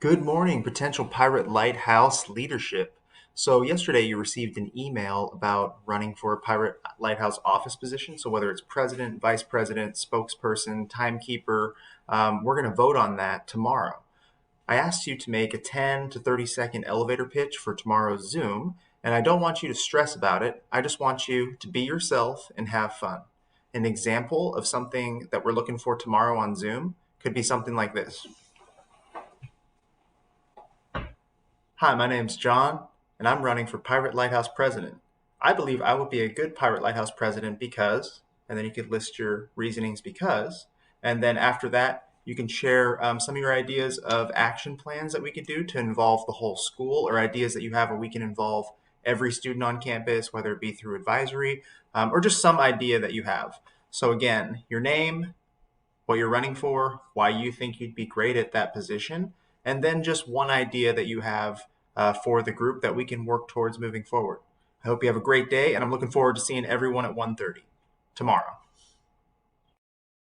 Good morning, potential Pirate Lighthouse leadership. So, yesterday you received an email about running for a Pirate Lighthouse office position. So, whether it's president, vice president, spokesperson, timekeeper, we're going to vote on that tomorrow. I asked you to make a 10 to 30-second elevator pitch for tomorrow's Zoom, and I don't want you to stress about it. I just want you to be yourself and have fun. An example of something that we're looking for tomorrow on Zoom could be something like this. Hi, my name's John, and I'm running for Pirate Lighthouse president. I believe I would be a good Pirate Lighthouse president because, and then you could list your reasonings because, and then after that, you can share some of your ideas of action plans that we could do to involve the whole school or ideas that you have where we can involve every student on campus, whether it be through advisory or just some idea that you have. So, again, your name, what you're running for, why you think you'd be great at that position, and then just one idea that you have for the group that we can work towards moving forward. I hope you have a great day, and I'm looking forward to seeing everyone at 1:30 tomorrow.